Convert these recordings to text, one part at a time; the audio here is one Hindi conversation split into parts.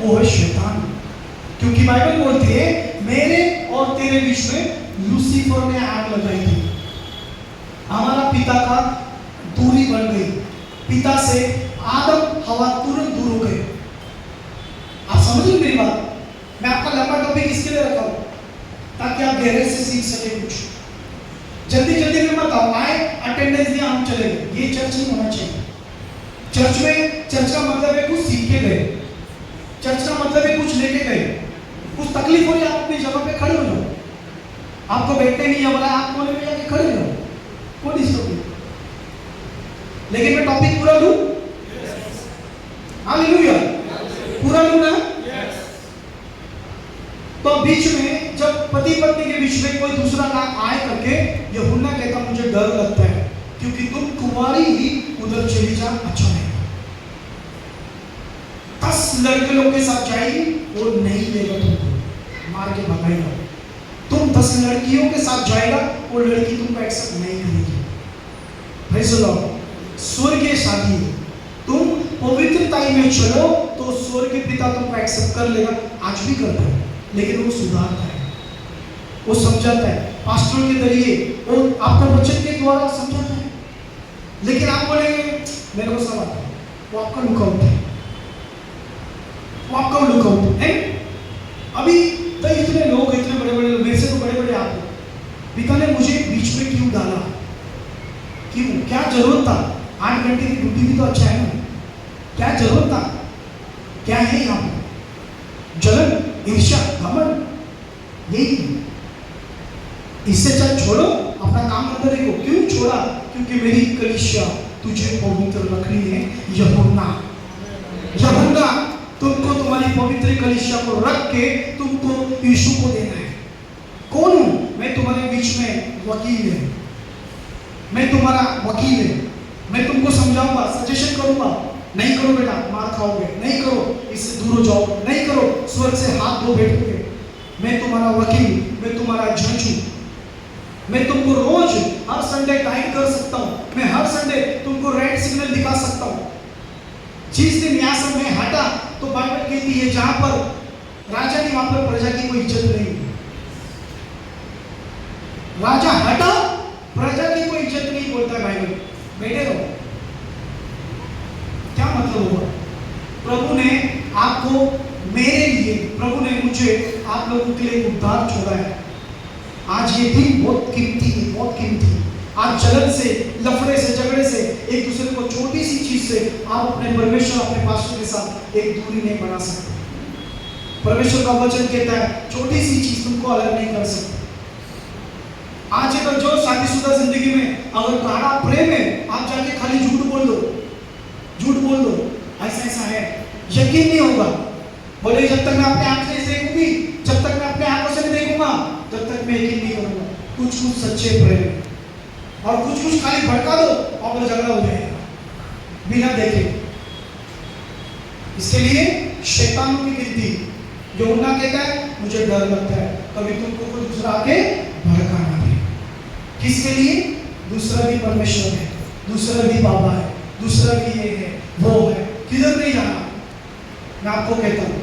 वो है शैतान। क्योंकि बाइबल बोलती है मेरे और तेरे बीच में लूसीफर ने आग लगाई थी। हमारा पिता का दूरी बन गई, पिता से आदम हवा तुरंत दूर हो गए। आप समझ रहे मेरी बात? मैं आपका लंबा टॉपिक इसके लिए रखा हूं ताकि आप गहरे से सीख सके कुछ। जल्दी जल्दी में मत आओ, आए अटेंडेंस दिया हम चले गए, ये चर्च नहीं होना चाहिए। चर्च का मतलब है कुछ सीख के गए, चर्च का मतलब है कुछ लेके गए। कुछ तकलीफ हो रही है आप अपनी जगह पे खड़े हो जाओ, आपको बैठने नहीं है बोला आप कोने में जाके खड़े हो जाओ, कोई डिस्टर्ब नहीं। लेकिन मैं टॉपिक पूरा लूं, हालेलुया, पूरा लूं ना। तो बीच में जब पति पत्नी के बीच में कोई दूसरा नाम आए करके यूहन्ना कहता मुझे डर लगता है क्योंकि तुम कुंवारी ही उधर चली जा, अच्छा नहीं। 10 लड़के लोग के साथ जाएगी वो नहीं लेगा, तुमको मार के भगाएगा। तुम 10 लड़कियों के साथ जाएगा वो लड़की तुमको एक्सेप्ट नहीं करेगी। Praise the Lord. स्वर्गीय शादी है, तुम पवित्रता में चलो तो स्वर्ग के पिता तुमको एक्सेप्ट कर लेगा। आज भी करता है लेकिन वो सुधारता है, वो समझाता है, पास्टर के जरिए वो आपको वचन के द्वारा समझाता है। लेकिन आप बोलेंगे मेरे को सब आता है, वो आपका लुकआउट है, वो आपका लुकआउट है। अभी तो इतने लोग, इतने बड़े बड़े लोग, मेरे से तो बड़े बड़े आप लोग, पिता ने मुझे बीच में क्यों डाला, क्यों, क्या जरूरत था? 8 घंटे की ड्यूटी भी तो अच्छा है ना, क्या जरूरत था? क्या है यहाँ पर? जलन, ईर्ष्या, घमंड, यही। इससे चल छोड़ो, अपना काम अंदर रखो। क्यों छोड़ा? क्योंकि मेरी कलीसिया तुझे पवित्र रखनी है। यूहन्ना तुमको तुम्हारी पवित्र कलीसिया को रख के तुमको यीशु को देना है। कौन हूं मैं? तुम्हारे बीच में वकील है, मैं तुम्हारा वकील है। मैं तुमको समझाऊंगा, सजेशन करूंगा, नहीं करो बेटा मार खाओगे, नहीं करो इससे दूर हो जाओगे, नहीं करो स्वर्ग से हाथ धो बैठोगे। मैं तुम्हारा वकील, मैं तुम्हारा जज हूं। मैं तुमको रोज हर संडे गाइड कर सकता हूं, मैं हर संडे तुमको रेड सिग्नल दिखा सकता हूं। जिस दिन यहां से मैं हटा तो बाइबल कहती है जहां पर राजा नहीं वहां पर प्रजा की कोई इज्जत नहीं। राजा हटा प्रजा की कोई इज्जत नहीं बोलता है बाइबल। बैठे रहो। क्या मतलब हुआ? प्रभु ने आपको, मेरे लिए प्रभु ने मुझे आप लोगों के लिए उद्धार छोड़ा है। आज ये दिन बहुत कीमती है, बहुत कीमती। आज जलन से, लफड़े से, झगड़े से, एक दूसरे को छोटी सी चीज से आप अपने परमेश्वर, अपने पास्टर के साथ एक दूरी नहीं बना सकते। परमेश्वर का वचन कहता है छोटी सी चीज तुमको अलग नहीं कर सकती। आज अगर जो शादीशुदा जिंदगी में अगर गाढ़ा प्रेम है, आप जाके खाली झूठ बोल दो, ऐसा ऐसा है, यकीन नहीं होगा। बोले जब तक मैं अपने आंख से देखूंगी, जब तक मैं अपने आंखों से नहीं देखूंगा, जब तक मैं यकीन नहीं करूंगा। कुछ सच्चे प्रेम और कुछ खाली भड़का दो और झगड़ा हो जाएगा बिना देखे। इसके लिए शैतान की गिनती, यूहन्ना कहता है मुझे डर लगता है कभी तुमको कोई दूसरा आके भड़का ना दे। किसके लिए? दूसरा भी परमेश्वर है, दूसरा भी बाबा है, दूसरा भी ये है, वो है। किधर नहीं जाना, मैं आपको कहता हूं,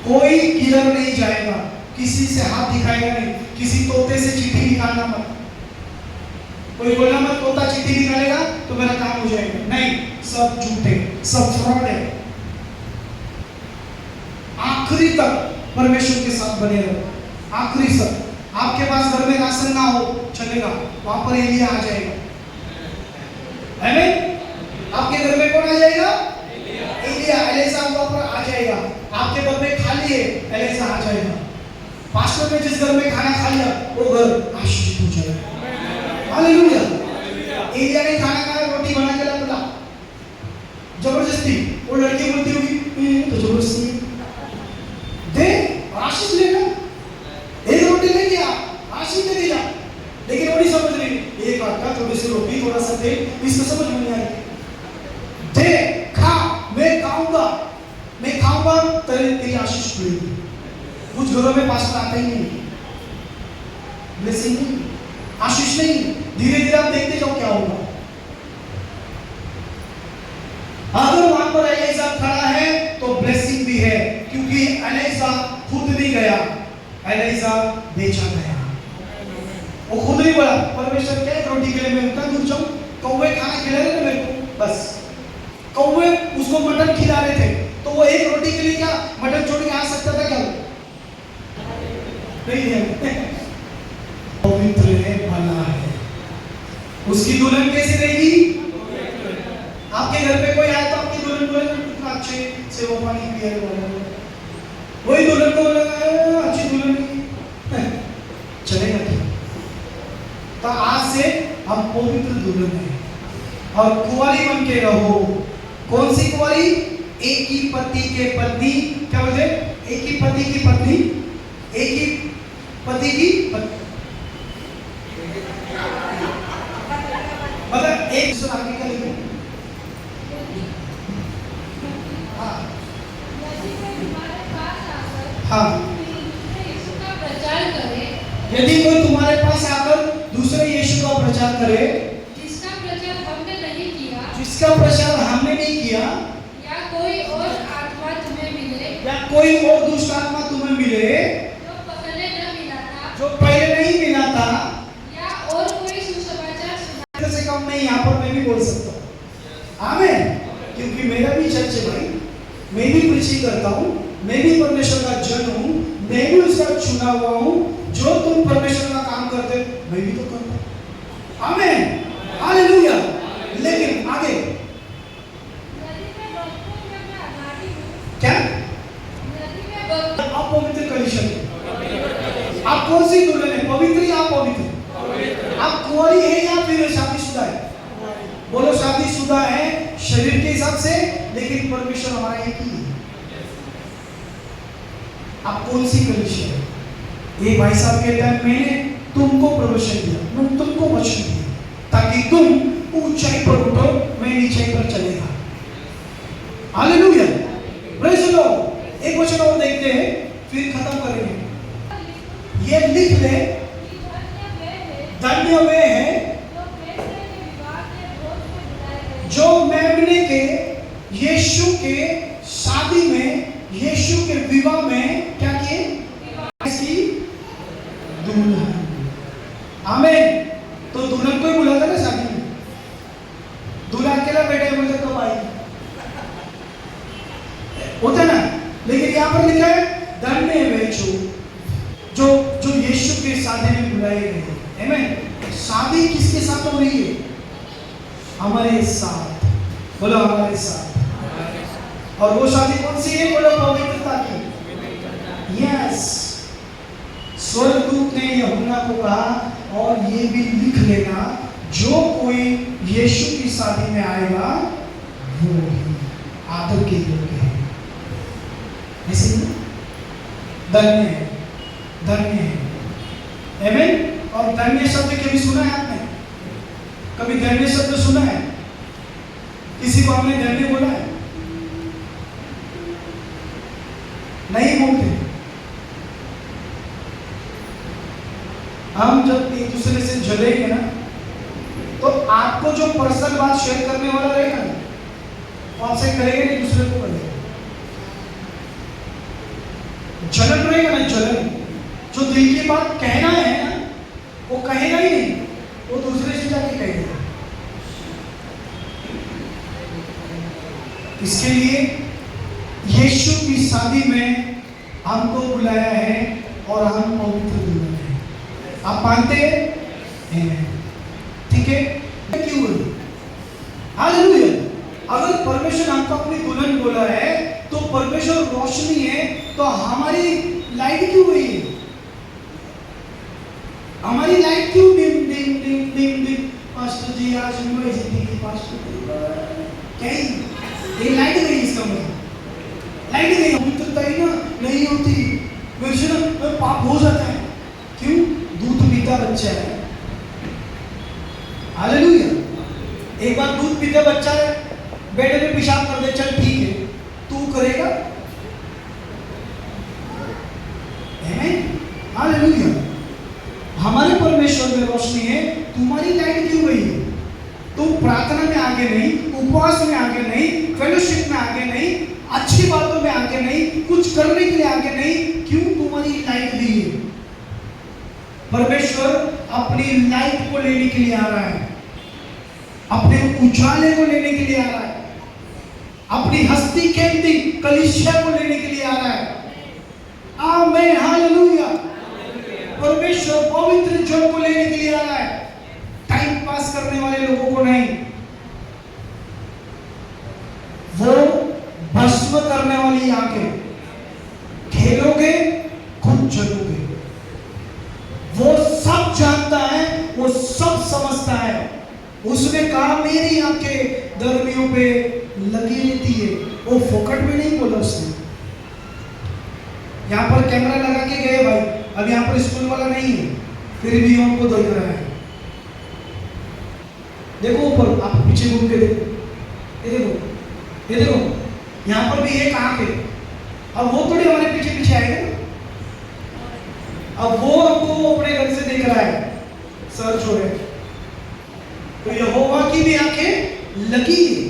कोई किधर नहीं जाएगा, किसी से हाथ दिखाएगा नहीं, किसी तोते से चिट्ठी निकालना मत। कोई बोला मत तोता चिट्ठी निकालेगा तो मेरा काम हो जाएगा, नहीं, सब झूठे, सब फ्रॉड है। आखिरी तक परमेश्वर के साथ बने रहो, आखिरी तक। आपके पास घर में राशन ना हो चलेगा, वहां पर एलिया आ जाएगा, है नहीं? आपके घर में कौन आ जाएगा? एलिया, एलिसा वहां पर आ जाएगा। आपके घर में खाली है, एलिसा आ जाएगा। पास्टर ने जिस घर में खाना खा लिया वो घर आशीषित हो जाएगा। हालेलुया। एलिया ने खाना खाया, रोटी बना के ला, जबरदस्ती। वो लड़की बोलती होगी तो जबरदस्ती दे, आशीष लेना, एक रोटी ले लिया, आशीष दे दिया। लेकिन वो नहीं समझ रही, एक आटा, थोड़ी सी रोटी, थोड़ा सा तेल, इसको समझ में नहीं आ रही। दे, खा, मैं खाऊंगा तेरी आशीष मिलेगी। कुछ घरों में पास्टर आता ही नहीं, ब्लेसिंग नहीं, आशीष नहीं। धीरे धीरे आप देखते जाओ क्या होगा। अगर वहां पर एलिया खड़ा है तो ब्लेसिंग भी है, क्योंकि एलिसा खुद नहीं गया, एलिसा बेचा गया। वो खुद नहीं बोला परमेश्वर क्या रोटी के लिए मैं उतना दूर जाऊं, कौवे खाना खिला रहे थे मेरे को, बस कौवे उसको मटन खिला रहे थे, तो वो एक रोटी के लिए क्या मटन छोड़ के आ सकता था क्या? नहीं है। पवित्र है, भला है। उसकी दुल्हन कैसी रहेगी? आपके घर पे कोई आया तो आपकी दुल्हन बोले कितना अच्छे से वो पानी पिया है, वही दुल्हन को बोलेगा अच्छी दुल्हन चलेगा क्या? तो आज से हम पवित्र दुल्हन हैं और कुंवारी बन के रहो। कौन सी कुंवारी? एक ही पति के पत्नी, क्या बोलते? एक ही पति की पत्नी, एक ही पति की पत्नी, मतलब एक दूसरे आगे का लिखो। हाँ, यदि कोई तुम्हारे पास आकर दूसरे यीशु का प्रचार करे, जिसका प्रचार हमने नहीं किया, जिसका प्रचार हमने नहीं किया, या कोई और आत्मा तुम्हें मिले, या कोई और दुष्ट आत्मा तुम्हें मिले जो पहले न मिला था, जो पहले नहीं मिला था, या और कोई सुसमाचार सुना, से कम नहीं, यहाँ पर मैं भी बोल सकता हूँ आमीन, क्योंकि मेरा भी चर्च है भाई, मैं भी प्रीचिंग करता हूँ, मैं भी परमेश्वर का जन हूँ, मैं भी उसका चुना हुआ हूँ। जो तुम परमेश्वर का काम करते मैं भी तो करता हूँ, आमीन, हालेलुया। लेकिन आगे क्या? आप पवित्र कलीसिया हैं। आप कौन सी दुल्हन है? पवित्र या अपवित्र? आप कुंवारी है या फिर शादीशुदा है? बोलो शादीशुदा है शरीर के हिसाब से, लेकिन परमेश्वर हमारा एक ही है। आप कौन सी कलीसिया है? ये भाई साहब कहते हैं मैंने तुमको प्रवचन दिया, मैं तुमको वचन दिया ताकि तुम ऊंचाई पर उठो, मैं नीचाई पर चलेगा। Hallelujah, praise the Lord. एक वचन और देखते हैं फिर खत्म करेंगे। ये लिख ले, धन्य वे हैं जो मेमने के यीशु के शादी में, यीशु के विवाह में क्या किए? इसकी दुल्हन। आमीन। तो दुल्हन को ही बुलाता ना शादी में, दूल्हा अकेला बैठे बोलते कब आएगी, होता ना। लेकिन यहाँ पर लिखा है धन्य वे जो यीशु के शादी में बुलाए गए। आमीन। शादी किसके साथ हो रही है? हमारे साथ। बोलो हमारे साथ। और वो शादी कौन सी है? बोलो पवित्रता की। यस, स्वर्गदूत ने यूहन्ना को कहा और ये भी लिख लेना, जो कोई यीशु की शादी में आएगा वो ही आदर के योग्य है। ऐसे ही धन्य है, धन्य है। आमीन। और धन्य शब्द कभी सुना है आपने? कभी धन्य शब्द सुना है? किसी को आपने धन्य बोला है? नहीं बोलते। हम जब एक दूसरे से जलेंगे ना, तो आपको जो पर्सनल बात शेयर करने वाला रहेगा ना, वो आपसे करेगा नहीं, दूसरे को करेगा। जलन रहेगा ना, जलन, जो दिल की बात कहना है ना, वो कहेगा ही नहीं, वो दूसरे से जाके कहेगा। इसके लिए यीशु की शादी में हमको बुलाया है और हम पवित्र दुल्हन हैं। आप मानते हैं? ठीक है, क्यों? हालेलुया। अगर परमेश्वर हमको अपनी दुल्हन बोला है तो परमेश्वर रोशनी है, तो हमारी लाइट क्यों हुई है? हमारी लाइट क्यों dim dim dim dim dim? Pastor ji आज यूनिवर्सिटी की पास्टर क्या ये लाइट गई, इसका मतलब लाइट गई, पवित्रता ही ना नहीं होती, मेरे से ना पाप हो जाता है। क्यों? दूध पीता बच्चा है। हालेलुया। एक बार दूध पीता बच्चा है, बेटे में पेशाब कर दे, चल ठीक है, तू करेगा? हालेलुया। हमारे परमेश्वर में रोशनी है, तुम्हारी लाइट क्यों गई है? तुम प्रार्थना में आगे नहीं, उपवास में आगे नहीं, फेलोशिप में आगे नहीं, अच्छी बातों में आगे नहीं, कुछ करने के परमेश्वर अपनी लाइट को लेने के लिए आ रहा है, अपने उजाले को लेने के लिए आ रहा है, अपनी हस्ती खेलती कलीसिया को लेने के लिए आ रहा है। आमीन, हालेलुया। परमेश्वर पवित्र जन को लेने के लिए आ रहा है, टाइम पास करने वाले लोगों को नहीं। वो भस्म करने वाली आंखें, खेलोगे खुद जलोगे। वो सब जानता है, वो सब समझता है। उसने कहा मेरी आंखें धर्मियों पे लगी रहती है। वो फोकट में नहीं बोला उसने। यहाँ पर कैमरा लगा के गए भाई, अब यहाँ पर स्कूल वाला नहीं है, फिर भी उनको देख रहा है। देखो ऊपर, आप पीछे घूम के देखो, ये देखो, ये देखो, यहाँ पर भी एक आंख है। अब वो थोड़ी हमारे पीछे पीछे आएगा, अब वो हमको अपने घर से देख रहा है, सर्च हो रहे। तो यहोवा की भी आंखें लगी है,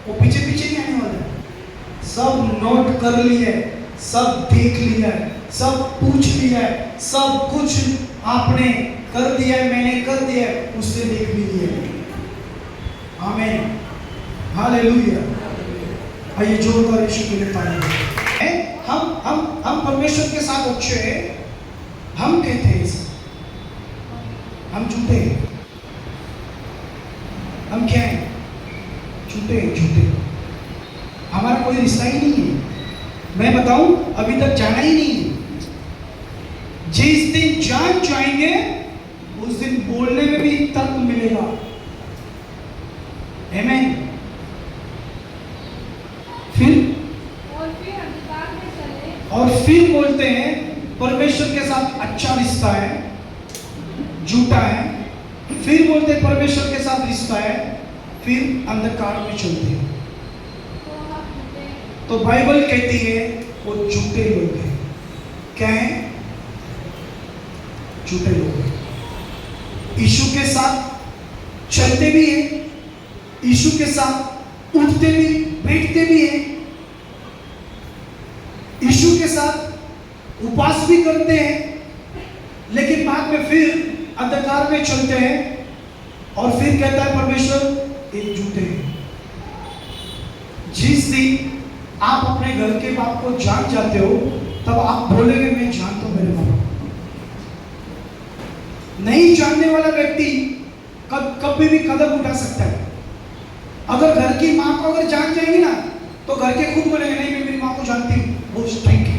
वो पीछे पीछे नहीं आने वाला है। सब नोट कर लिया है, सब देख लिया है, सब पूछ लिया है, सब कुछ आपने कर दिया है, मैंने कर दिया है, उससे देख भी लिया है। आमीन, हालेलुया। आइए जोरदार यीशु के लिए ताली। हम परमेश्वर के साथ अच्छे हैं। हम कहते हैं हम झूठे हैं। हम क्या हैं? झूठे हैं, झूठे। हमारा कोई रिश्ता ही नहीं है। मैं बताऊं, अभी तक जाना ही नहीं है। जिस दिन जान जाएंगे उस दिन बोलने में भी तर्क मिलेगा। आमीन। फिर अंधकार में चले और फिर बोलते हैं परमेश्वर के साथ अच्छा रिश्ता है, झूठा है। फिर बोलते हैं परमेश्वर के साथ रिश्ता है, फिर अंधकार में चलते हैं। तो हम झूठे हैं। तो बाइबल कहती है वो झूठे लोग हैं। क्या है? झूठे लोग हैं। यीशु के साथ चलते भी हैं, यीशु के साथ उठते भी बैठते भी हैं, यीशु के साथ उपवास भी करते हैं, लेकिन बाद में फिर अंधकार में चलते हैं। और फिर कहता है परमेश्वर एक झूठे हैं। जिस दिन आप अपने घर के बाप को जान जाते हो, तब आप बोलेंगे मैं जानता हूं मेरे बाप। नहीं जानने वाला व्यक्ति कभी भी कदम उठा सकता है। अगर घर की माँ को अगर जान जाएंगे ना, तो घर के खुद बोलेंगे नहीं मैं मेरी माँ को जानती हूँ, वो स्ट्रिक्ट है।